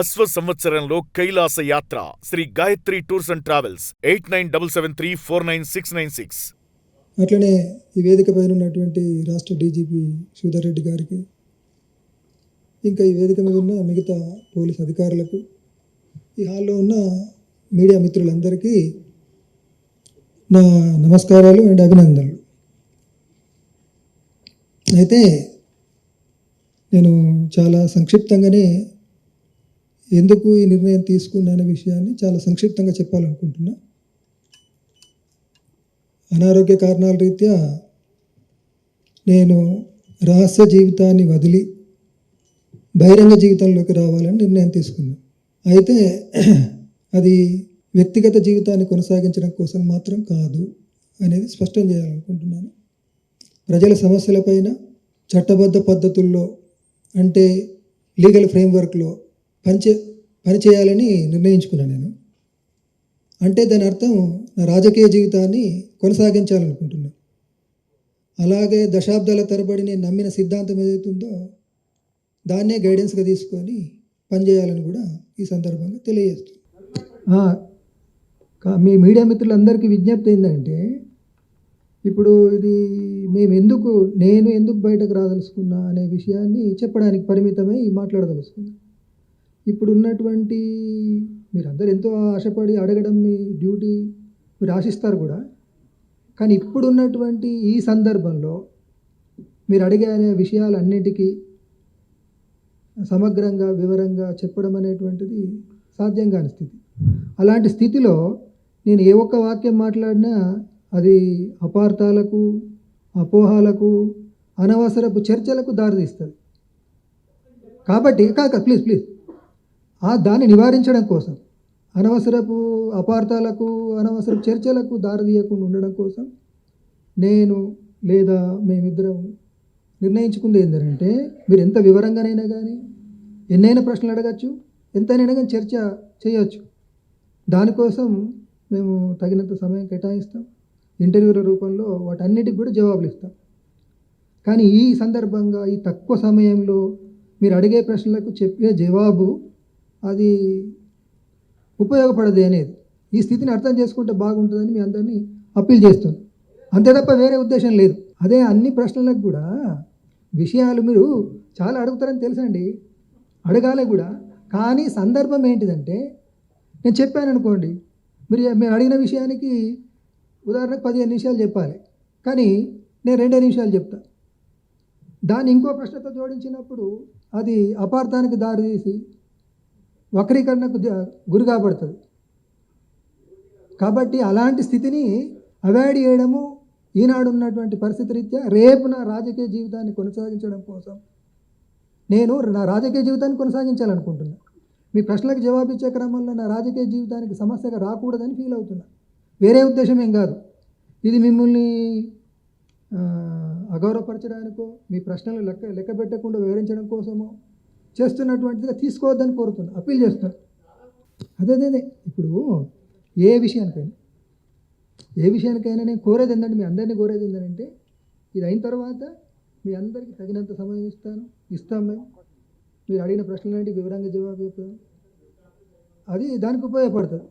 అశ్వ సంవత్సరంలో కైలాస యాత్ర Shri Gayatri tours and travels 8977349696. అట్లనే ఈ వేదిక పైన ఉన్నటువంటి రాష్ట్ర డీజీపీ శ్రీధర్ రెడ్డి గారికి, ఇంకా ఈ వేదిక మీద ఉన్న మిగతా పోలీస్ అధికారులకు, ఈ హాల్లో ఉన్న మీడియా మిత్రులందరికీ నా నమస్కారాలు అండ్ అభినందనలు. అయితే నేను చాలా సంక్షిప్తంగానే ఎందుకు ఈ నిర్ణయం తీసుకున్నానే విషయాన్ని చాలా సంక్షిప్తంగా చెప్పాలనుకుంటున్నా. అనారోగ్య కారణాల రీత్యా నేను రహస్య జీవితాన్ని వదిలి బహిరంగ జీవితంలోకి రావాలని నిర్ణయం తీసుకున్నాను. అయితే అది వ్యక్తిగత జీవితాన్ని కొనసాగించడం కోసం మాత్రం కాదు అనేది స్పష్టం చేయాలనుకుంటున్నాను. ప్రజల సమస్యలపైన చట్టబద్ధ పద్ధతుల్లో, అంటే లీగల్ ఫ్రేమ్వర్క్లో పనిచేయాలని నిర్ణయించుకున్నాను నేను. అంటే దాని అర్థం నా రాజకీయ జీవితాన్ని కొనసాగించాలనుకుంటున్నాను. అలాగే దశాబ్దాల తరబడి నేను నమ్మిన సిద్ధాంతం ఏదైతుందో దాన్నే గైడెన్స్గా తీసుకొని పనిచేయాలని కూడా ఈ సందర్భంగా తెలియజేస్తున్నాను. మీ మీడియా మిత్రులందరికీ విజ్ఞప్తి ఏంటంటే, ఇప్పుడు ఇది నేను ఎందుకు బయటకు రాదలుచుకున్నా అనే విషయాన్ని చెప్పడానికి పరిమితమై మాట్లాడదలుచుకున్నా. ఇప్పుడు ఉన్నటువంటి మీరందరూ ఎంతో ఆశపడి అడగడం మీ డ్యూటీ, మీరు ఆశిస్తారు కూడా. కానీ ఇప్పుడున్నటువంటి ఈ సందర్భంలో మీరు అడిగే విషయాలన్నిటికీ సమగ్రంగా వివరంగా చెప్పడం అనేటువంటిది సాధ్యం కాని స్థితి. అలాంటి స్థితిలో నేను ఏ ఒక్క వాక్యం మాట్లాడినా అది అపార్థాలకు, అపోహాలకు, అనవసరపు చర్చలకు దారితీస్తుంది. కాబట్టి ప్లీజ్ దాన్ని నివారించడం కోసం, అనవసరపు అపార్థాలకు, అనవసరపు చర్చలకు దారితీయకుండా ఉండడం కోసం నేను లేదా మేమిద్దరం నిర్ణయించుకుంది ఏంటంటే, మీరు ఎంత వివరంగానైనా కానీ ఎన్నైనా ప్రశ్నలు అడగచ్చు, ఎంతైనా కానీ చర్చ చేయవచ్చు. దానికోసం మేము తగినంత సమయం కేటాయిస్తాం. ఇంటర్వ్యూల రూపంలో వాటన్నిటికి కూడా జవాబులు ఇస్తాం. కానీ ఈ సందర్భంగా ఈ తక్కువ సమయంలో మీరు అడిగే ప్రశ్నలకు చెప్పే జవాబు అది ఉపయోగపడదు అనేది, ఈ స్థితిని అర్థం చేసుకుంటే బాగుంటుందని మీ అందరినీ అప్పీల్ చేస్తున్నాను. అంతే తప్ప వేరే ఉద్దేశం లేదు. అదే అన్ని ప్రశ్నలకు కూడా విషయాలు మీరు చాలా అడుగుతారని తెలుసండి, అడగాలి కూడా. కానీ సందర్భం ఏంటిదంటే, నేను చెప్పాను అనుకోండి, మీరు అడిగిన విషయానికి ఉదాహరణకు 15 నిమిషాలు చెప్పాలి, కానీ నేను 2 నిమిషాలు చెప్తా. దాన్ని ఇంకో ప్రశ్నతో జోడించినప్పుడు అది అపార్థానికి దారితీసి వక్రీకరణకు గురి కాబడుతుంది. కాబట్టి అలాంటి స్థితిని అవాయిడ్ చేయడము ఈనాడు ఉన్నటువంటి పరిస్థితి రీత్యా రేపు నా రాజకీయ జీవితాన్ని కొనసాగించడం కోసం నేను నా రాజకీయ జీవితాన్ని కొనసాగించాలనుకుంటున్నా. మీ ప్రశ్నలకు జవాబిచ్చే క్రమంలో నా రాజకీయ జీవితానికి సమస్యగా రాకూడదని ఫీల్ అవుతున్నా. వేరే ఉద్దేశం ఏం కాదు. ఇది మిమ్మల్ని అగౌరవపరచడానికో, మీ ప్రశ్నలు లెక్క పెట్టకుండా వివరించడం కోసమో చేస్తున్నటువంటిదిగా తీసుకోవద్దని కోరుతున్నా, అప్పీల్ చేస్తున్నాను. అదే ఇప్పుడు ఏ విషయానికైనా నేను కోరేది ఏంటంటే, మీ అందరినీ కోరేది ఏంటంటే, ఇది అయిన తర్వాత మీ అందరికీ తగినంత సమయం ఇస్తాం మేము. మీరు అడిగిన ప్రశ్నలు వివరంగా జవాబు చెప్తాం. అది దానికి ఉపయోగపడుతుంది.